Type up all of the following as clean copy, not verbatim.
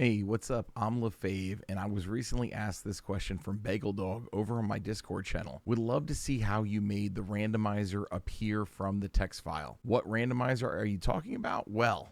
Hey, what's up? I'm LaFave, and I was recently asked this question from Bagel Dog over on my Discord channel. Would love to see how you made the randomizer appear from the text file. What randomizer are you talking about? Well.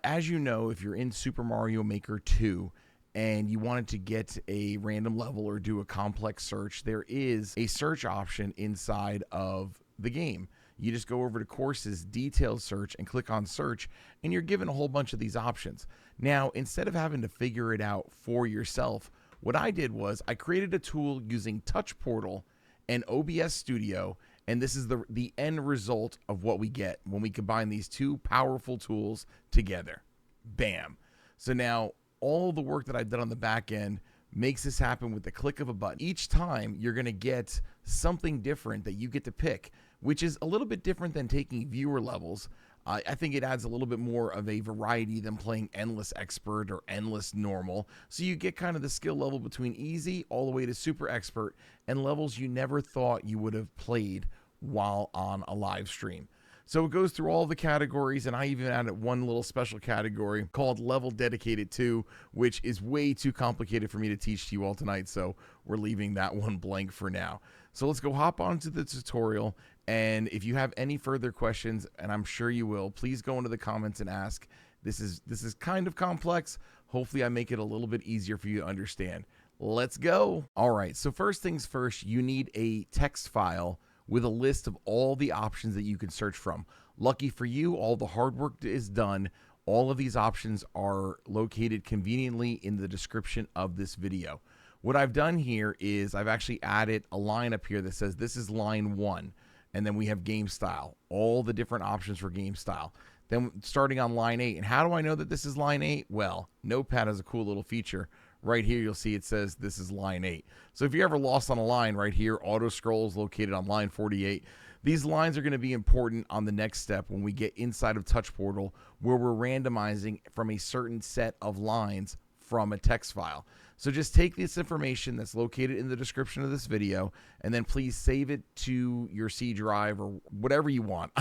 As you know, if you're in Super Mario Maker 2, and you wanted to get a random level or do a complex search, there is a search option inside of the game. You just go over to Courses, Detailed Search, and click on Search, and you're given a whole bunch of these options. Now, instead of having to figure it out for yourself, what I did was I created a tool using Touch Portal and OBS Studio, and this is the end result of what we get when we combine these two powerful tools together. Bam. So now, all the work that I've done on the back end makes this happen with the click of a button. Each time you're going to get something different that you get to pick, which is a little bit different than taking viewer levels. I think it adds a little bit more of a variety than playing endless expert or endless normal. So you get kind of the skill level between easy all the way to super expert and levels you never thought you would have played while on a live stream. So it goes through all the categories, and I even added one little special category called Level Dedicated To, which is way too complicated for me to teach to you all tonight, so we're leaving that one blank for now. So let's go hop onto the tutorial, and if you have any further questions, and I'm sure you will, please go into the comments and ask. This is kind of complex. Hopefully I make it a little bit easier for you to understand. Let's go. All right, so first things first, you need a text file with a list of all the options that you can search from. Lucky for you, all the hard work is done. All of these options are located conveniently in the description of this video. What I've done here is I've actually added a line up here that says this is line 1, and then we have game style, all the different options for game style. Then starting on line 8, and how do I know that this is line 8? Well, Notepad has a cool little feature. Right here, you'll see it says this is line 8. So if you're ever lost on a line right here, auto scroll is located on line 48. These lines are going to be important on the next step when we get inside of Touch Portal, where we're randomizing from a certain set of lines from a text file. So just take this information that's located in the description of this video, and then please save it to your C drive or whatever you want.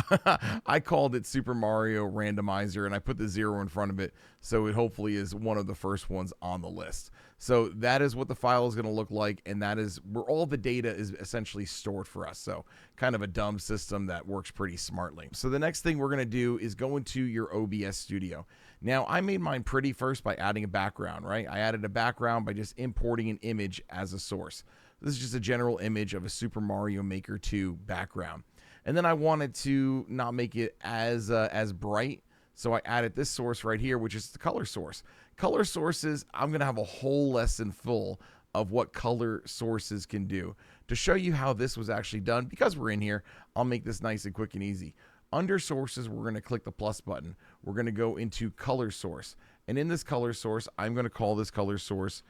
I called it Super Mario Randomizer, and I put the 0 in front of it, so it hopefully is one of the first ones on the list. So that is what the file is going to look like, and that is where all the data is essentially stored for us. So kind of a dumb system that works pretty smartly. So the next thing we're going to do is go into your OBS Studio. Now, I made mine pretty first by adding a background, right? I added a background by just importing an image as a source. This is just a general image of a Super Mario Maker 2 background. And then I wanted to not make it as bright, so I added this source right here, which is the color source. Color sources, I'm going to have a whole lesson full of what color sources can do. To show you how this was actually done, because we're in here, I'll make this nice and quick and easy. Under sources, we're going to click the plus button. We're going to go into color source. And in this color source, I'm going to call this color source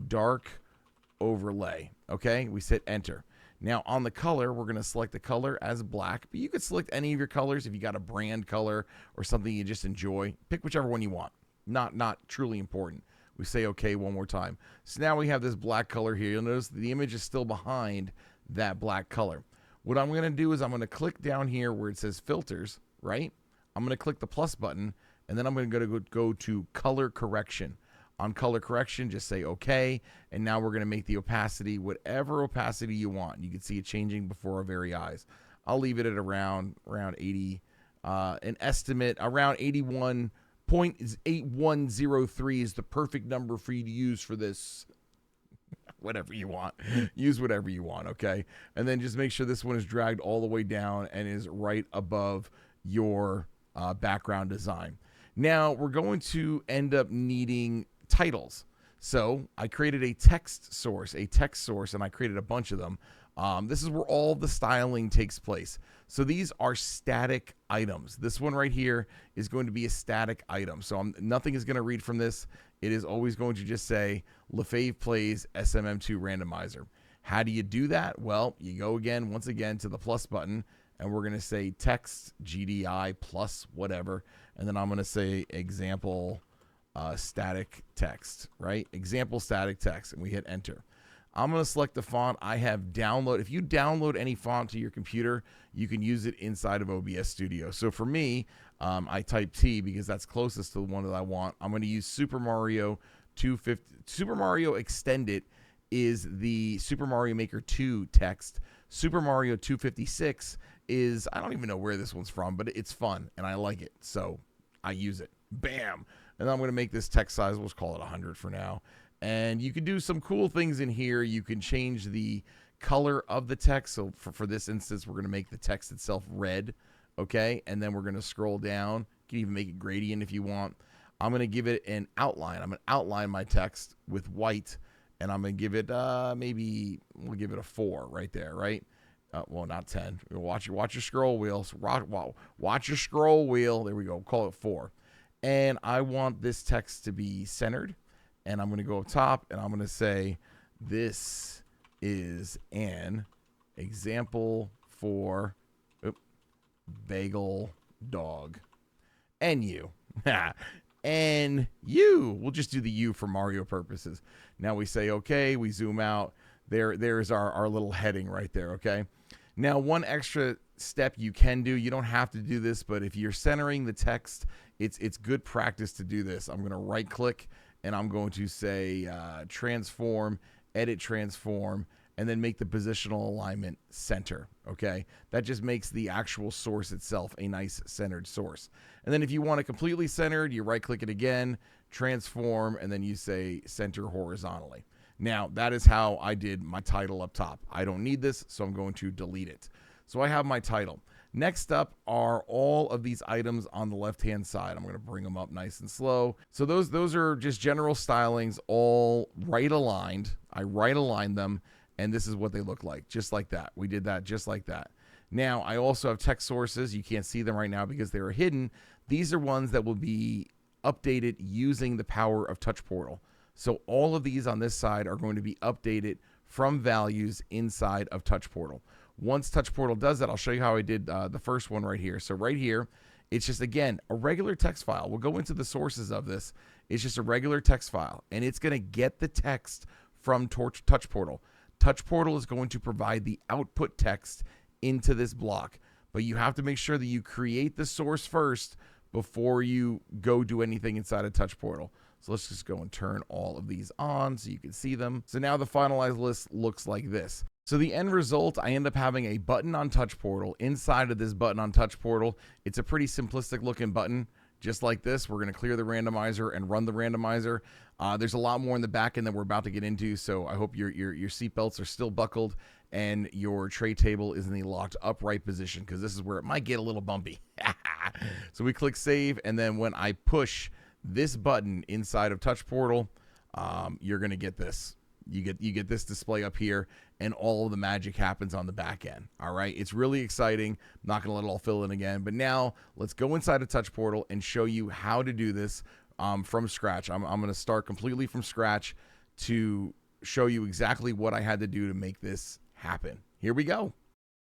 dark overlay. Okay, we hit enter. Now on the color, we're going to select the color as black, but you could select any of your colors if you got a brand color or something you just enjoy. Pick whichever one you want. Not truly important. We say okay one more time. So now we have this black color here. You'll notice the image is still behind that black color. What I'm going to do is I'm going to click down here where it says filters, right? I'm going to click the plus button, and then I'm going to go to color correction. On color correction, just say okay, and now we're going to make the opacity whatever opacity you want. You can see it changing before our very eyes. I'll leave it at around 80, an estimate around 81.8103 is the perfect number for you to use for this. Whatever you want. Use whatever you want, okay? And then just make sure this one is dragged all the way down and is right above your background design. Now, we're going to end up needing titles. So I created a text source, and I created a bunch of them. This is where all the styling takes place. So these are static items. This one right here is going to be a static item. So nothing is going to read from this. It is always going to just say LaFave plays SMM2 randomizer. How do you do that? Well, you go once again to the plus button, and we're going to say text GDI plus whatever. And then I'm going to say example static text, right? Example static text, and we hit enter. I'm going to select the font I have downloaded. If you download any font to your computer, you can use it inside of OBS Studio. So for me, I type T because that's closest to the one that I want. I'm going to use Super Mario 250. Super Mario Extended is the Super Mario Maker 2 text. Super Mario 256 is, I don't even know where this one's from, but it's fun and I like it, so I use it. Bam. And I'm going to make this text size, let's call it 100 for now. And you can do some cool things in here. You can change the color of the text. So for this instance, we're going to make the text itself red. Okay. And then we're going to scroll down. You can even make it gradient if you want. I'm going to give it an outline. I'm going to outline my text with white. And I'm going to give it, maybe we'll give it a 4 right there, right? Well, not 10. Watch your scroll wheel. So watch your scroll wheel. There we go. Call it 4. And I want this text to be centered. And I'm going to go up top and I'm going to say, this is an example for bagel dog. And you. And you. We'll just do the U for Mario purposes. Now we say, okay, we zoom out. There's our little heading right there, okay? Now, one extra step you can do, you don't have to do this, but if you're centering the text, it's good practice to do this. I'm going to right click and I'm going to say transform, edit transform, and then make the positional alignment center, okay? That just makes the actual source itself a nice centered source. And then if you want it completely centered, you right click it again, transform, and then you say center horizontally. Now, that is how I did my title up top. I don't need this, so I'm going to delete it. So I have my title. Next up are all of these items on the left-hand side. I'm going to bring them up nice and slow. So those are just general stylings, all right aligned. I right aligned them, and this is what they look like, just like that. We did that just like that. Now, I also have text sources. You can't see them right now because they are hidden. These are ones that will be updated using the power of Touch Portal. So all of these on this side are going to be updated from values inside of Touch Portal. Once Touch Portal does that, I'll show you how I did the first one right here. So right here, it's just, again, a regular text file. We'll go into the sources of this. It's just a regular text file, and it's going to get the text from Touch Portal. Touch Portal is going to provide the output text into this block, but you have to make sure that you create the source first before you go do anything inside of Touch Portal. So let's just go and turn all of these on so you can see them. So now the finalized list looks like this. So the end result, I end up having a button on Touch Portal. Inside of this button on Touch Portal, it's a pretty simplistic looking button. Just like this, we're going to clear the randomizer and run the randomizer. There's a lot more in the back end that we're about to get into, so I hope your seatbelts are still buckled and your tray table is in the locked upright position, because this is where it might get a little bumpy. So we click save, and then when I push this button inside of Touch Portal, you're going to get this. You get this display up here, and all of the magic happens on the back end. All right, it's really exciting. I'm not gonna let it all fill in again, but now let's go inside of Touch Portal and show you how to do this from scratch. I'm gonna start completely from scratch to show you exactly what I had to do to make this happen. Here we go.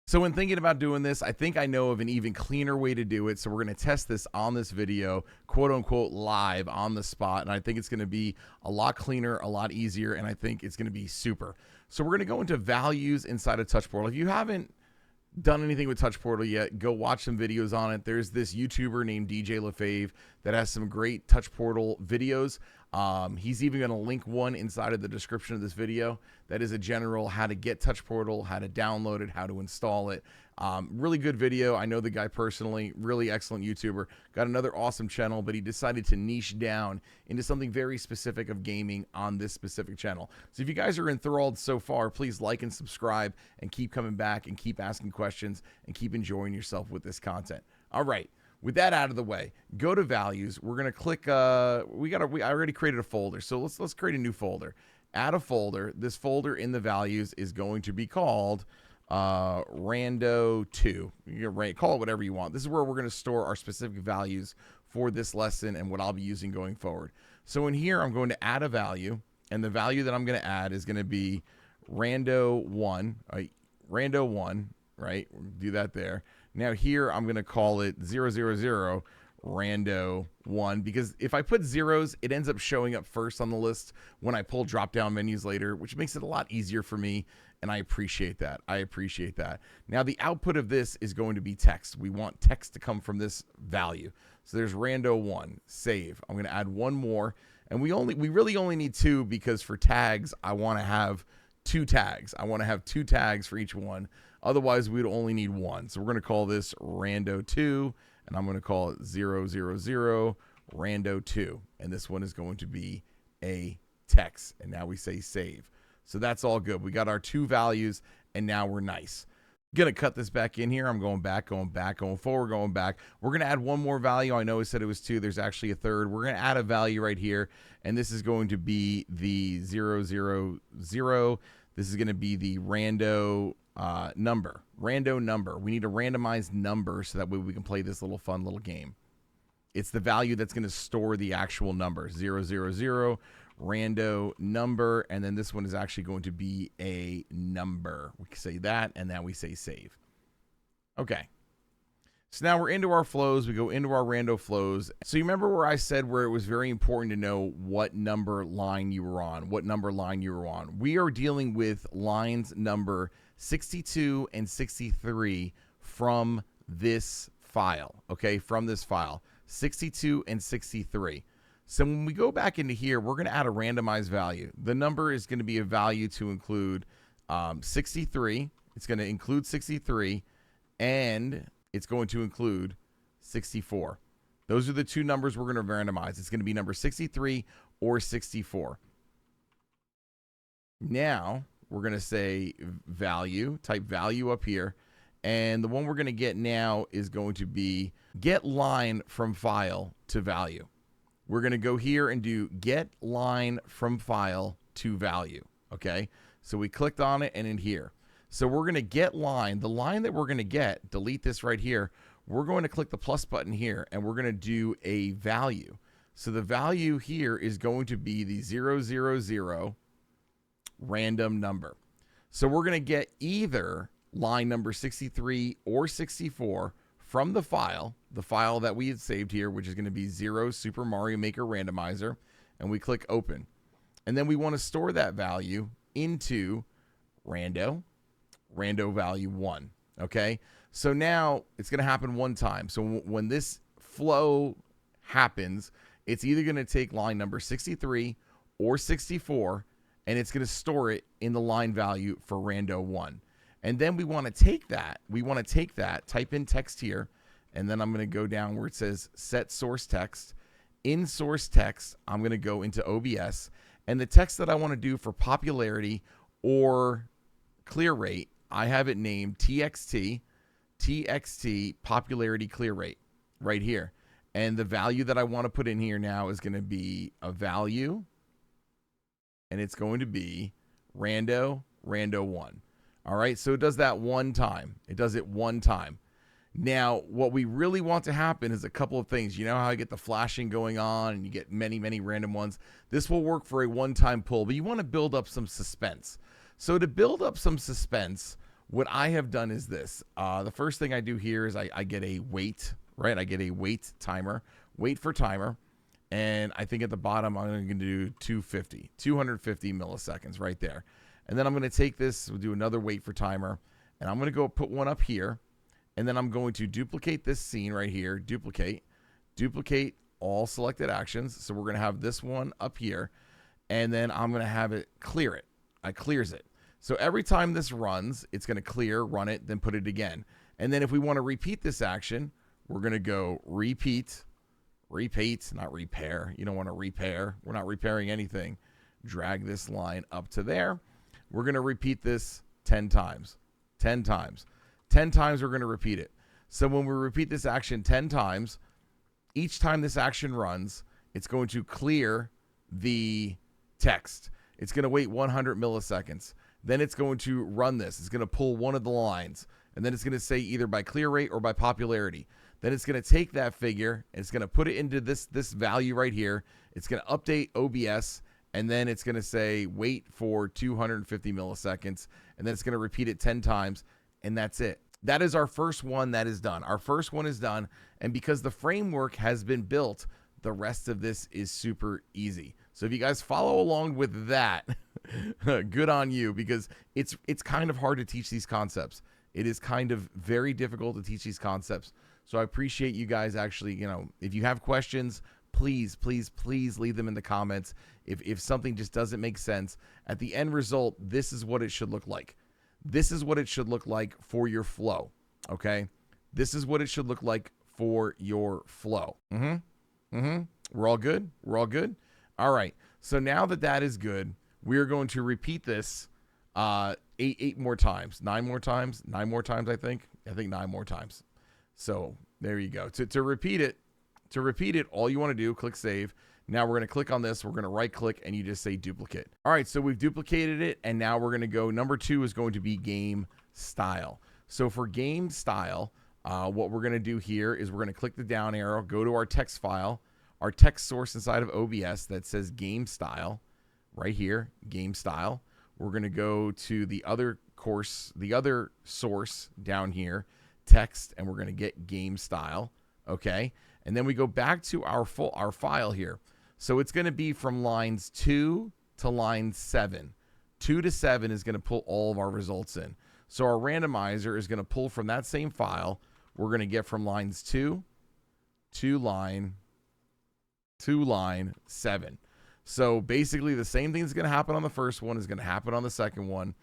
So when thinking about doing this, I think I know of an even cleaner way to do it. So we're going to test this on this video, quote unquote, live on the spot. And I think it's going to be a lot cleaner, a lot easier, and I think it's going to be super. So we're going to go into values inside of Touch Portal. If you haven't done anything with Touch Portal yet, go watch some videos on it. There's this YouTuber named DJ LaFave that has some great Touch Portal videos. He's even going to link one inside of the description of this video. That is a general how to get Touch Portal, how to download it, how to install it. Really good video. I know the guy personally, really excellent YouTuber. Got another awesome channel, but he decided to niche down into something very specific of gaming on this specific channel. So if you guys are enthralled so far, please like and subscribe and keep coming back and keep asking questions and keep enjoying yourself with this content. All right. With that out of the way, go to values. We're gonna click. I already created a folder, so let's create a new folder. Add a folder. This folder in the values is going to be called Rando2. You can call it whatever you want. This is where we're gonna store our specific values for this lesson and what I'll be using going forward. So in here, I'm going to add a value, and the value that I'm gonna add is gonna be Rando1. Rando1, right? Do that there. Now here, I'm going to call it 000 Rando1, because if I put zeros, it ends up showing up first on the list when I pull drop-down menus later, which makes it a lot easier for me, and I appreciate that. I appreciate that. Now, the output of this is going to be text. We want text to come from this value. So there's rando1, save. I'm going to add one more. And we really only need 2 because for tags, I want to have 2 tags. I want to have 2 tags for each one. Otherwise, we'd only need 1. So we're going to call this rando2, and I'm going to call it 000 rando2. And this one is going to be a text. And now we say save. So that's all good. We got our 2 values, and now we're nice. Gonna cut this back in here. I'm going back, going forward, going back. We're gonna add one more value. I know I said it was 2. There's actually a third. We're gonna add a value right here, and this is going to be the 000. This is gonna be the rando number. Rando number. We need a randomized number so that way we can play this little fun little game. It's the value that's gonna store the actual number. 000. Rando number, and then this one is actually going to be a number. We can say that, and now we say save. Okay. So now we're into our flows. We go into our rando flows. So you remember where I said where it was very important to know what number line you were on, We are dealing with lines number 62 and 63 from this file, okay, from this file, 62 and 63. So when we go back into here, we're going to add a randomized value. The number is going to be a value to include 63. It's going to include 63, and it's going to include 64. Those are the 2 numbers we're going to randomize. It's going to be number 63 or 64. Now, we're going to say value, type value up here, and the one we're going to get now is going to be get line from file to value. We're going to go here and do get line from file to value. Okay. So we clicked on it and in here. So we're going to get line, the line that we're going to get, delete this right here. We're going to click the plus button here and we're going to do a value. So the value here is going to be the 000 random number. So we're going to get either line number 63 or 64 from the file that we had saved here, which is going to be 0 Super Mario Maker Randomizer, and we click open. And then we want to store that value into rando value 1, okay? So now it's going to happen one time. So when this flow happens, it's either going to take line number 63 or 64, and it's going to store it in the line value for rando 1. And then we want to take that. Type in text here, and then I'm going to go down where it says set source text. In source text, I'm going to go into OBS, and the text that I want to do for popularity or clear rate, I have it named TXT popularity clear rate right here. And the value that I want to put in here now is going to be a value, and it's going to be rando 1. All right, so it does that one time. It does it one time. Now, what we really want to happen is a couple of things. You know how I get the flashing going on and you get many, many random ones? This will work for a one-time pull, but you want to build up some suspense. So to build up some suspense, what I have done is this. The first thing I do here is I get a wait, right? I get a wait timer, wait for timer. And I think at the bottom, I'm going to do 250 milliseconds right there. And then I'm going to take this, we'll do another wait for timer, and I'm going to go put one up here, and then I'm going to duplicate this scene right here, duplicate all selected actions. So we're going to have this one up here, and then I'm going to have it clear it. I clears it. So every time this runs, it's going to clear, run it, then put it again. And then if we want to repeat this action, we're going to go repeat, not repair. You don't want to repair. We're not repairing anything. Drag this line up to there. We're going to repeat this 10 times. 10 times. 10 times we're going to repeat it. So when we repeat this action 10 times, each time this action runs, it's going to clear the text. It's going to wait 100 milliseconds. Then it's going to run this. It's going to pull one of the lines. And then it's going to say either by clear rate or by popularity. Then it's going to take that figure and it's going to put it into this value right here. It's going to update OBS. And then it's going to say, wait for 250 milliseconds. And then it's going to repeat it 10 times. And that's it. That is our first one that is done. Our first one is done. And because the framework has been built, the rest of this is super easy. So if you guys follow along with that, good on you, because it's kind of hard to teach these concepts. It is kind of very difficult to teach these concepts. So I appreciate you guys actually, if you have questions, please, please, please leave them in the comments. If something just doesn't make sense, at the end result, this is what it should look like. This is what it should look like for your flow, okay? This is what it should look like for your flow. We're all good? We're all good? All right. So now that that is good, we're going to repeat this eight more times. 9 more times? 9 more times, I think. I think 9 more times. So there you go. To repeat it, all you want to do, click save. Now we're going to click on this. We're going to right click and you just say duplicate. All right, so we've duplicated it, and now we're going to go. Number 2 is going to be game style. So for game style, what we're going to do here is we're going to click the down arrow, go to our text file, our text source inside of OBS that says game style, right here, game style. We're going to go to the other source down here, text, and we're going to get game style, okay? And then we go back to our file here. So it's going to be from lines 2 to line 7. 2 to 7 is going to pull all of our results in. So our randomizer is going to pull from that same file. We're going to get from lines 2 to line 7. So basically the same thing that's going to happen on the first one is going to happen on the second one,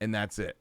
and that's it.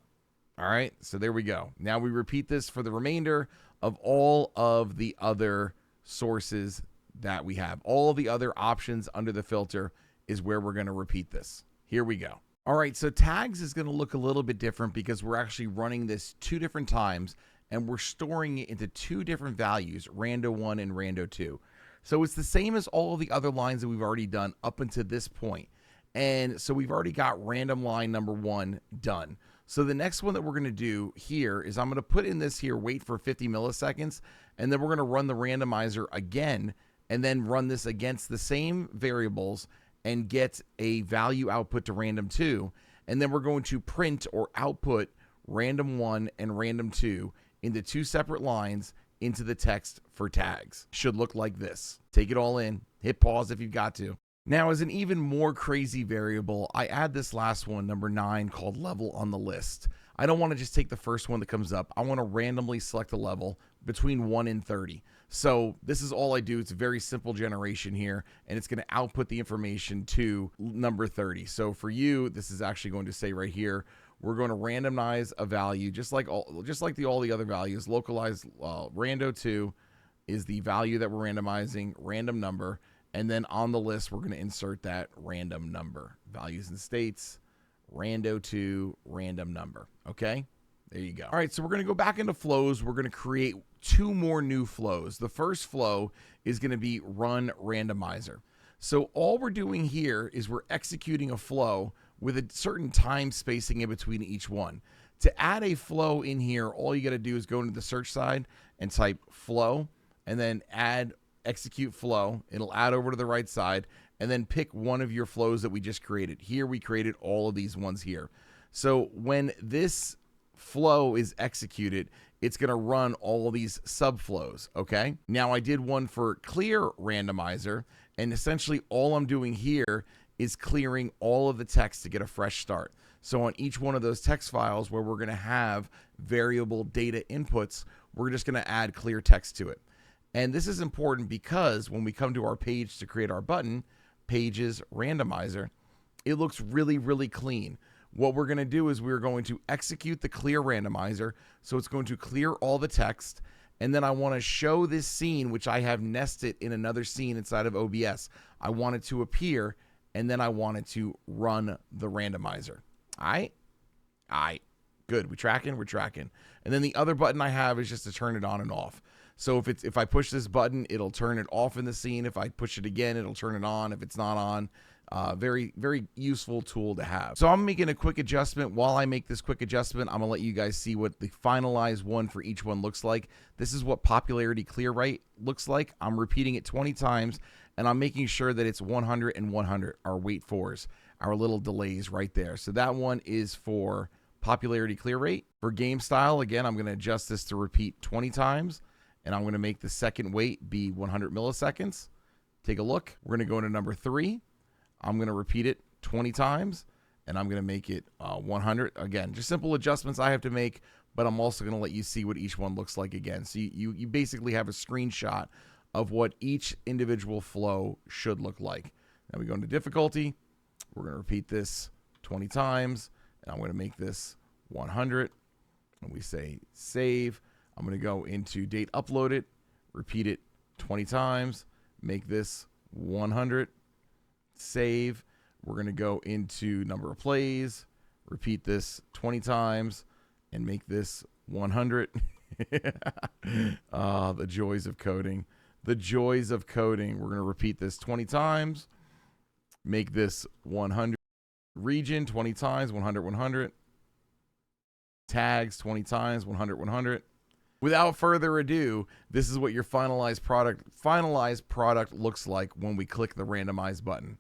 All right, so there we go. Now we repeat this for the remainder of all of the other sources that we have. All the other options under the filter is where we're going to repeat this. Here we go. All right, so tags is going to look a little bit different because we're actually running this 2 different times, and we're storing it into 2 different values, rando1 and rando2. So it's the same as all of the other lines that we've already done up until this point. And so we've already got random line number 1 done. So the next one that we're going to do here is I'm going to put in this here, wait for 50 milliseconds, and then we're going to run the randomizer again, and then run this against the same variables and get a value output to random2. And then we're going to print or output random1 and random2 into 2 separate lines into the text for tags. Should look like this. Take it all in, hit pause if you've got to. Now, as an even more crazy variable, I add this last one, number 9, called level on the list. I don't want to just take the first one that comes up. I want to randomly select a level between 1 and 30. So this is all I do. It's a very simple generation here, and it's going to output the information to number 30. So for you, this is actually going to say right here, we're going to randomize a value just like all the other values. Localized rando2 is the value that we're randomizing, random number, and then on the list we're going to insert that random number. Values and states, rando2, random number. Okay, there you go. All right, so we're going to go back into flows. We're going to create 2 more new flows. The first flow is going to be run randomizer. So all we're doing here is we're executing a flow with a certain time spacing in between each one. To add a flow in here, all you got to do is go into the search side and type flow, and then add execute flow. It'll add over to the right side, and then pick one of your flows that we just created. Here we created all of these ones here. So when this flow is executed, it's going to run all of these subflows, okay? Now I did one for clear randomizer, and essentially all I'm doing here is clearing all of the text to get a fresh start. So on each one of those text files where we're going to have variable data inputs, we're just going to add clear text to it. And this is important because when we come to our page to create our button, Pages Randomizer, it looks really, really clean. What we're going to do is we're going to execute the clear randomizer. So it's going to clear all the text. And then I want to show this scene, which I have nested in another scene inside of OBS. I want it to appear, and then I want it to run the randomizer. All right. Good. We tracking? We're tracking. And then the other button I have is just to turn it on and off. So if I push this button, it'll turn it off in the scene. If I push it again, it'll turn it on. If it's not on, very, very useful tool to have. So I'm making a quick adjustment. While I make this quick adjustment, I'm going to let you guys see what the finalized one for each one looks like. This is what popularity clear rate looks like. I'm repeating it 20 times, and I'm making sure that it's 100 and 100, our wait fors, our little delays right there. So that one is for popularity clear rate. For game style, again, I'm going to adjust this to repeat 20 times, and I'm going to make the second wait be 100 milliseconds. Take a look. We're going to go into number 3. I'm going to repeat it 20 times, and I'm going to make it 100. Again, just simple adjustments I have to make, but I'm also going to let you see what each one looks like again. So you basically have a screenshot of what each individual flow should look like. Now we go into difficulty. We're going to repeat this 20 times, and I'm going to make this 100. And we say save. I'm going to go into date uploaded, repeat it 20 times, make this 100, save. We're going to go into number of plays, repeat this 20 times, and make this 100. The joys of coding. The joys of coding. We're going to repeat this 20 times, make this 100. Region 20 times, 100, 100. Tags 20 times, 100, 100. Without further ado, this is what your finalized product looks like when we click the randomize button.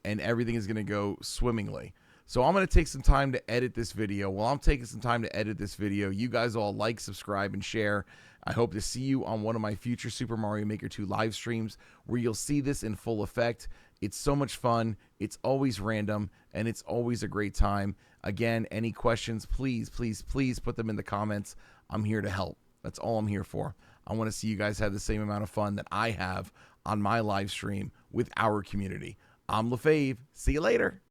And everything is going to go swimmingly. So I'm going to take some time to edit this video. While I'm taking some time to edit this video, you guys all like, subscribe, and share. I hope to see you on one of my future Super Mario Maker 2 live streams where you'll see this in full effect. It's so much fun. It's always random, and it's always a great time. Again, any questions, please, please, please put them in the comments. I'm here to help. That's all I'm here for. I want to see you guys have the same amount of fun that I have on my live stream with our community. I'm LaFave. See you later.